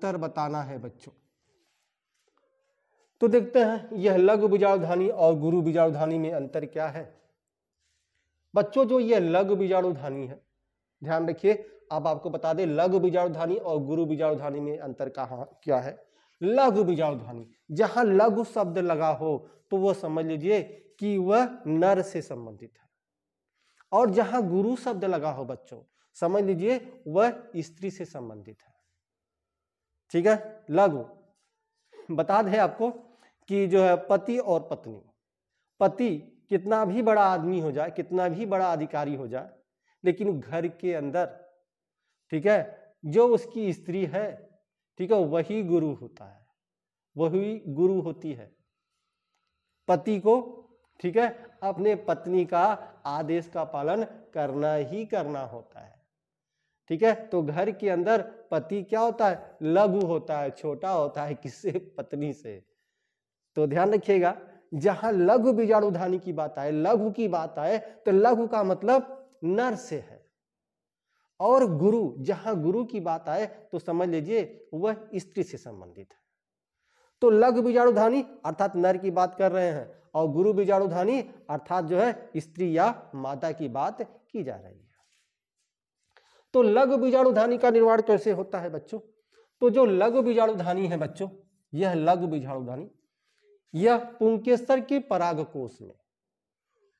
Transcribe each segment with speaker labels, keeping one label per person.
Speaker 1: अंतर बताना है बच्चों। तो देखते हैं यह लघु बीजाणुधानी और गुरु बीजाणुधानी में अंतर क्या है। बच्चों जो यह लघु बीजाणुधानी है, ध्यान रखिए, अब आपको बता दें लघु बीजाणुधानी और गुरु बीजाणुधानी में अंतर कहाँ क्या है। लघु बीजाणुधानी, जहां लघु शब्द लगा हो तो वह समझ लीजिए कि वह नर से संबंधित है, और जहां गुरु शब्द लगा हो बच्चों समझ लीजिए वह स्त्री से संबंधित है। ठीक है, लघु बता दें आपको कि जो है पति और पत्नी, पति कितना भी बड़ा आदमी हो जाए, कितना भी बड़ा अधिकारी हो जाए, लेकिन घर के अंदर, ठीक है, जो उसकी स्त्री है, ठीक है, वही गुरु होता है, वही गुरु होती है। पति को, ठीक है, अपने पत्नी का आदेश का पालन करना ही करना होता है। ठीक है, तो घर के अंदर पति क्या होता है, लघु होता है, छोटा होता है, किससे, पत्नी से। तो ध्यान रखिएगा, जहां लघु बीजाणुधानी की बात आए, लघु की बात आए, तो लघु का मतलब नर से है, और गुरु, जहां गुरु की बात आए तो समझ लीजिए वह स्त्री से संबंधित है। तो लघु बीजाणुधानी अर्थात नर की बात कर रहे हैं, और गुरु बीजाणुधानी अर्थात जो है स्त्री या माता की बात की जा रही है। तो लघु बीजाणुधानी का निर्माण कैसे होता है बच्चों। तो जो लघु बीजाणुधानी है बच्चों, यह लघु बीजाणुधानी यह पुंकेसर के परागकोश में,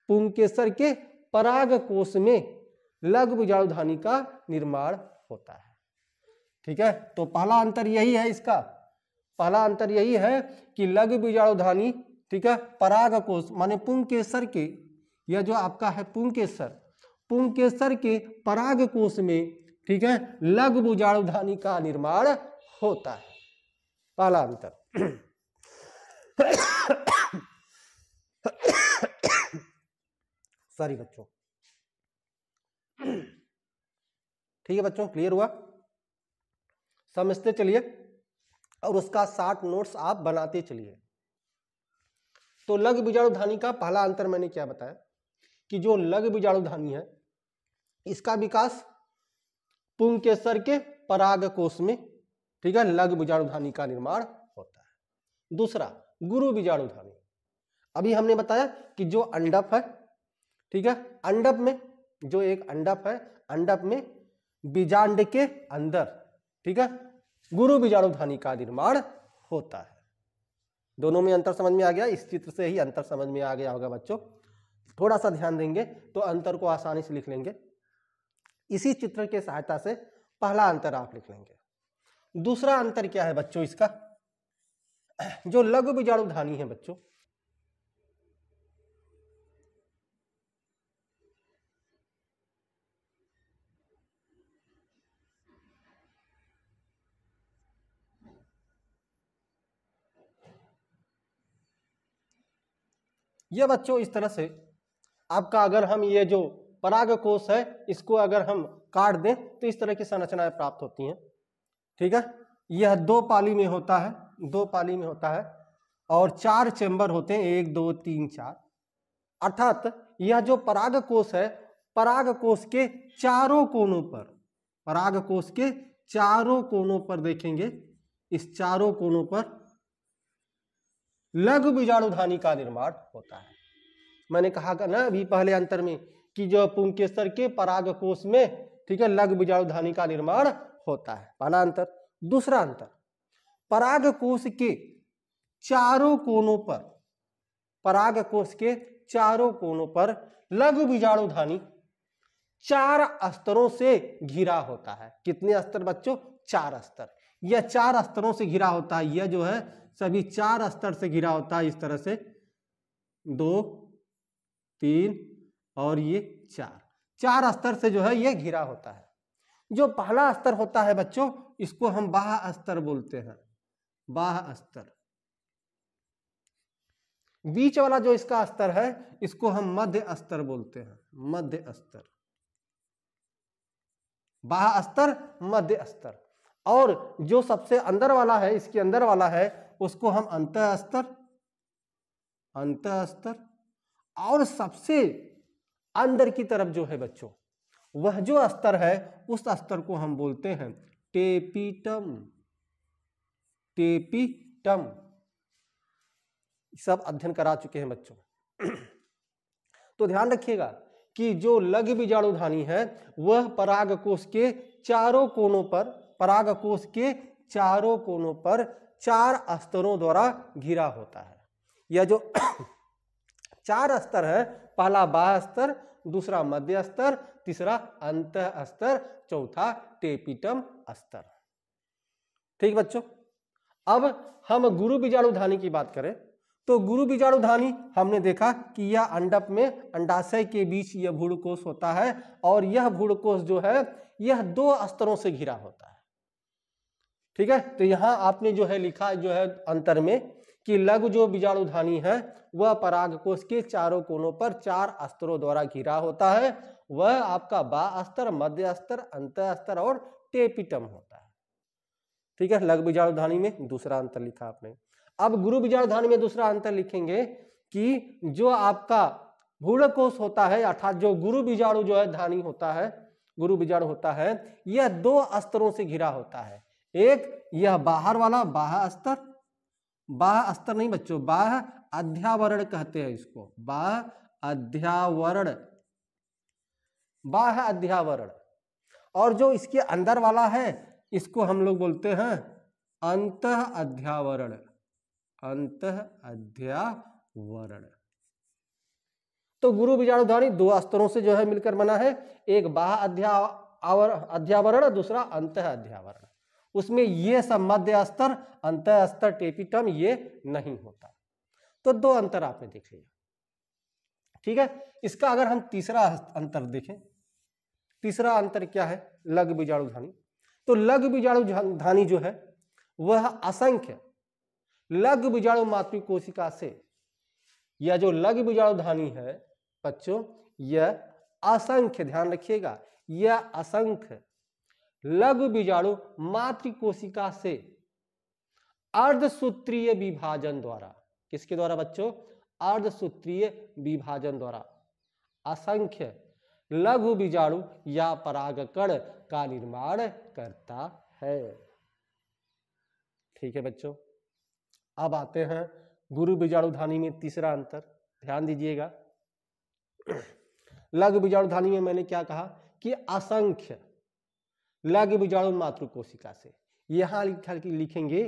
Speaker 1: पुंकेसर के परागकोश में लघु बीजाणुधानी का निर्माण होता है। ठीक है, तो पहला अंतर यही है, इसका पहला अंतर यही है कि लघु बीजाणुधानी, ठीक है, परागकोश माने पुंकेसर के, यह जो आपका है पुंकेसर, पुंकेसर के परागकोश में, ठीक है, लघु बीजाणुधानी का निर्माण होता है। पहला अंतर। सॉरी बच्चों, ठीक है बच्चों, क्लियर हुआ, समझते चलिए और उसका 60 नोट्स आप बनाते चलिए। तो लघु बीजाणुधानी का पहला अंतर मैंने क्या बताया कि जो लघु बीजाणुधानी है इसका विकास पुंकेसर के परागकोश में, ठीक है, लघु बीजाणुधानी का निर्माण होता है। दूसरा गुरु बीजाणुधानी, अभी हमने बताया कि जो अंडप है, ठीक है, अंडप में जो एक अंडप है, अंडप में बीजांड के अंदर, ठीक है, गुरु बीजाणुधानी का निर्माण होता है। दोनों में अंतर समझ में आ गया, इस चित्र से ही अंतर समझ में आ गया होगा बच्चों। थोड़ा सा ध्यान देंगे तो अंतर को आसानी से लिख लेंगे। इसी चित्र के सहायता से पहला अंतर आप लिख लेंगे। दूसरा अंतर क्या है बच्चों इसका, जो लघु बीजाणुधानी है बच्चों, ये बच्चों इस तरह से आपका, अगर हम ये जो परागकोश है इसको अगर हम काट दें तो इस तरह की संरचनाएं प्राप्त होती हैं। ठीक है, यह 2 पाली में होता है, 2 पाली में होता है, और 4 चैम्बर होते हैं, 1 2 3 4, अर्थात यह जो परागकोश है, परागकोश के चारों कोनों पर, परागकोश के चारों कोनों पर देखेंगे, इस चारों कोनों पर लघु बीजाणुधानी का निर्माण होता है। मैंने कहा ना अभी पहले अंतर में कि जो पुंकेसर के परागकोश में, ठीक है, लघु बीजाणुधानी का निर्माण होता है, पहला अंतर। दूसरा अंतर, परागकोश के चारों कोनों पर, परागकोश के चारों कोनों पर लघु बीजाणुधानी 4 स्तरों से घिरा होता है। कितने स्तर बच्चों, 4 स्तर। यह 4 स्तरों से घिरा होता है, यह जो है सभी 4 स्तर से घिरा होता है, इस तरह से 2 3 और ये 4 स्तर से जो है ये घिरा होता है। जो पहला स्तर होता है बच्चों इसको हम बाह्य स्तर बोलते हैं, बाह्य स्तर। बीच वाला जो इसका स्तर है इसको हम मध्य स्तर बोलते हैं, मध्य स्तर, बाह्य स्तर, मध्य स्तर। और जो सबसे अंदर वाला है, इसके अंदर वाला है, उसको हम अंतः स्तर, अंतः स्तर। और सबसे अंदर की तरफ जो है बच्चों, वह जो स्तर है उस स्तर को हम बोलते हैं टेपिटम, टेपिटम सब अध्ययन करा चुके हैं बच्चों। तो ध्यान रखिएगा कि जो लघु बीजाणुधानी है वह परागकोश के चारों कोनों पर, परागकोश के चारों कोनों पर 4 स्तरों द्वारा घिरा होता है। यह जो 4 स्तर है, पहला बाह्य स्तर, दूसरा मध्य स्तर, तीसरा अंतः स्तर, चौथा टेपिटम स्तर। ठीक बच्चों, अब हम गुरु बीजाणुधानी की बात करें तो गुरु बीजाणुधानी हमने देखा कि यह अंडक में अंडाशय के बीच यह भ्रूणकोश होता है और यह भ्रूणकोश जो है यह 2 स्तरों से घिरा होता है। ठीक है, तो यहां आपने जो है लिखा जो है अंतर में कि लघु जो बीजाणुधानी है वह परागकोश के चारों कोनों पर 4 स्तरों द्वारा घिरा होता है। वह आपका बाह्य स्तर, मध्य स्तर, अंतः स्तर और टेपिटम होता है। ठीक है, लघु बीजाणुधानी में दूसरा अंतर लिखा आपने। अब गुरु बीजाणुधानी में दूसरा अंतर लिखेंगे कि जो आपका भ्रूणकोश होता है अर्थात जो गुरु बीजाणु जो है धानी होता है, गुरु बीजाणु होता है, यह 2 स्तरों से घिरा होता है। एक यह बाहर वाला बाह्य स्तर, बाह्य स्तर नहीं बच्चों, बाह्य अध्यावरण कहते हैं इसको, बाह्य अध्यावरण, बाह्य अध्यावरण। और जो इसके अंदर वाला है इसको हम लोग बोलते हैं अंतः अध्यावरण, अंतः अध्यावरण। तो गुरु बीजाणुधानी 2 स्तरों से जो है मिलकर बना है, एक बाह्य अध्यावरण, दूसरा अंतः अध्यावरण। उसमें ये सब मध्य स्तर, अंतः स्तर, टेपिटम ये नहीं होता। तो 2 अंतर आपने देख लिया। ठीक है, इसका अगर हम तीसरा अंतर देखें, तीसरा अंतर क्या है लघु बीजाणुधानी। तो लघु बीजाणुधानी जो है वह असंख्य लघु बीजाणु मातृ कोशिका से, यह जो लघु बीजाणुधानी है बच्चों यह असंख्य, ध्यान रखिएगा, यह असंख्य लघु बीजाणु मातृ कोशिका से अर्धसूत्रीय विभाजन द्वारा, किसके द्वारा बच्चों, अर्धसूत्रीय विभाजन द्वारा असंख्य लघु बीजाणु या परागकण का निर्माण करता है। ठीक है बच्चों, अब आते हैं गुरु बीजाणुधानी में तीसरा अंतर, ध्यान दीजिएगा। लघु बीजाणुधानी में मैंने क्या कहा कि असंख्य लघु बीजाणु मातृ कोशिका से, यहां लिखेंगे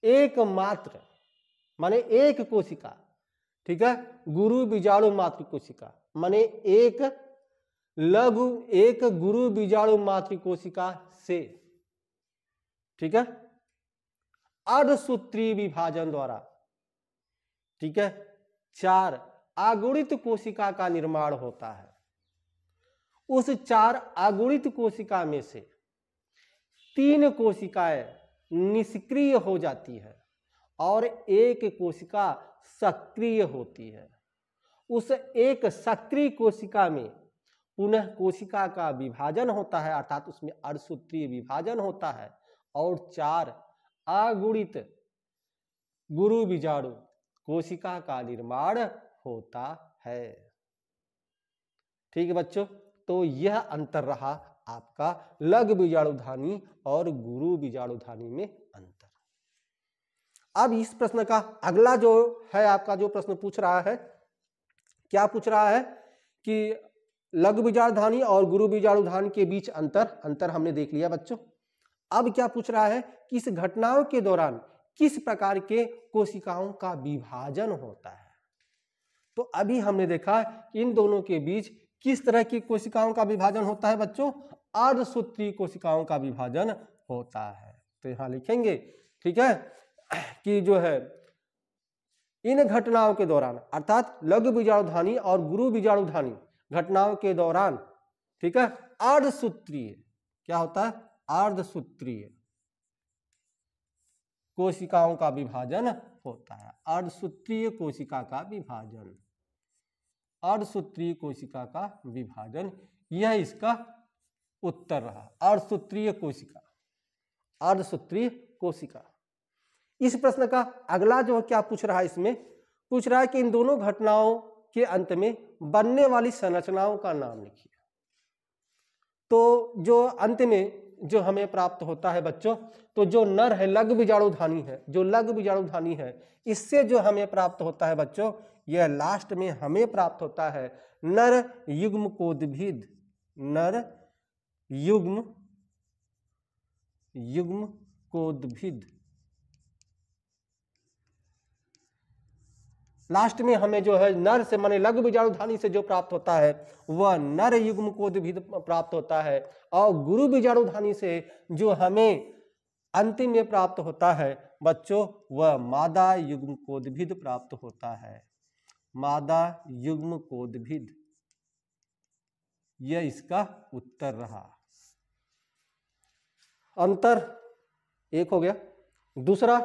Speaker 1: एकमात्र माने एक कोशिका। ठीक है, गुरु बीजाणु मातृ कोशिका माने एक गुरु बीजाणु मातृ कोशिका से, ठीक है, अर्धसूत्रीय विभाजन द्वारा, ठीक है, 4 अगुणित कोशिका का निर्माण होता है। उस 4 अगुणित कोशिका में से 3 कोशिकाएं निष्क्रिय हो जाती है और एक कोशिका सक्रिय होती है। उस एक सक्रिय कोशिका में पुनः कोशिका का विभाजन होता है, अर्थात उसमें अर्धसूत्रीय विभाजन होता है और 4 अगुणित गुरु बीजाणु कोशिका का निर्माण होता है। ठीक है बच्चों, तो यह अंतर रहा आपका लघु बीजाणुधानी और गुरु बीजाणुधानी में अंतर। अब इस प्रश्न का अगला जो है आपका जो प्रश्न पूछ रहा है, क्या पूछ रहा है कि लघु बीजाणुधानी और गुरु बीजाणुधानी के बीच अंतर हमने देख लिया बच्चों। अब क्या पूछ रहा है कि इस घटनाओं के दौरान किस प्रकार के कोशिकाओं का विभाजन होता है। तो अभी हमने देखा इन दोनों के बीच किस तरह की कोशिकाओं का विभाजन होता है बच्चों, अर्धसूत्रीय कोशिकाओं का विभाजन होता है। तो यहां लिखेंगे, ठीक है, कि जो है इन घटनाओं के दौरान अर्थात लघु बीजाणुधानी और गुरु बीजाणुधानी घटनाओं के दौरान, ठीक है, अर्धसूत्रीय क्या होता है, अर्धसूत्रीय कोशिकाओं का विभाजन होता है। अर्धसूत्रीय कोशिका का विभाजन, अर्धसूत्रीय कोशिका का विभाजन, यह इसका उत्तर रहा। अर्धसूत्रीय कोशिका, अर्धसूत्रीय कोशिका। इस प्रश्न का अगला जो क्या पूछ रहा है, इसमें पूछ रहा है कि इन दोनों घटनाओं के अंत में बनने वाली संरचनाओं का नाम लिखिए। तो जो अंत में जो हमें प्राप्त होता है बच्चों, तो जो नर है लघु बीजाणुधानी है, जो लघु बीजाणुधानी है, इससे जो हमें प्राप्त होता है बच्चों, यह लास्ट में हमें प्राप्त होता है नर युग्म कोद्भिद, नर युग्म कोद्भिद। लास्ट में हमें जो है नर से माने लघु बीजाणुधानी से जो प्राप्त होता है वह नर युग्म कोद्भिद प्राप्त होता है, और गुरु बीजाणुधानी से जो हमें अंतिम में प्राप्त होता है बच्चों वह मादा युग्म कोद्भिद प्राप्त होता है, मादा युग्म कोद्भिद। यह इसका उत्तर रहा। अंतर एक हो गया। दूसरा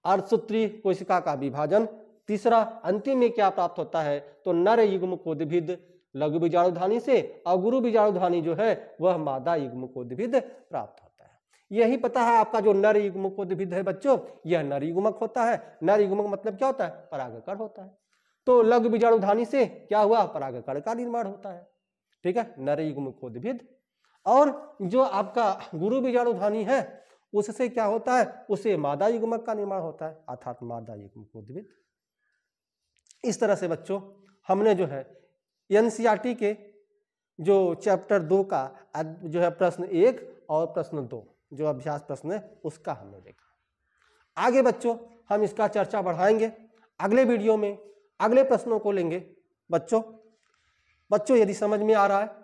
Speaker 1: अर्धसूत्री कोशिका का विभाजन। तीसरा अंतिम में क्या प्राप्त होता है, तो नर युग्म कोद्भिद लघु बीजाणुधानी से, और गुरु बीजाणुधानी जो है वह मादा युग्म कोद्भिद प्राप्त होता है। यही पता है आपका जो नर युग्म कोद्भिद है बच्चों, यह नर युग्मक होता है। नर युग्मक मतलब क्या होता है, परागकण होता है। तो लघु बीजाणुधानी से क्या हुआ, परागकण का निर्माण होता है, ठीक है, नर युग्म कोद्भिद। और जो आपका गुरु बीजाणुधानी है उससे क्या होता है, उसे मादा युग्मक का निर्माण होता है, अर्थात मादा युग्म कोद्भिद। इस तरह से बच्चों हमने जो है एनसीईआरटी के जो चैप्टर 2 का जो है प्रश्न 1 और प्रश्न 2 जो अभ्यास प्रश्न है उसका हमने देखा। आगे बच्चों हम इसका चर्चा बढ़ाएंगे, अगले वीडियो में अगले प्रश्नों को लेंगे। बच्चों यदि समझ में आ रहा है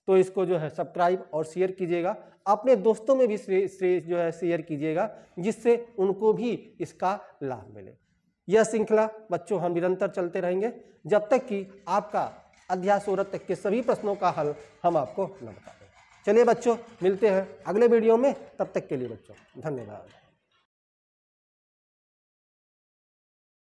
Speaker 1: तो इसको जो है सब्सक्राइब और शेयर कीजिएगा, अपने दोस्तों में भी जो है शेयर कीजिएगा, जिससे उनको भी इसका लाभ मिले। यह श्रृंखला बच्चों हम निरंतर चलते रहेंगे जब तक कि आपका अध्याय 16 तक के सभी प्रश्नों का हल हम आपको न बता दें। चलिए बच्चों मिलते हैं अगले वीडियो में, तब तक के लिए बच्चों धन्यवाद।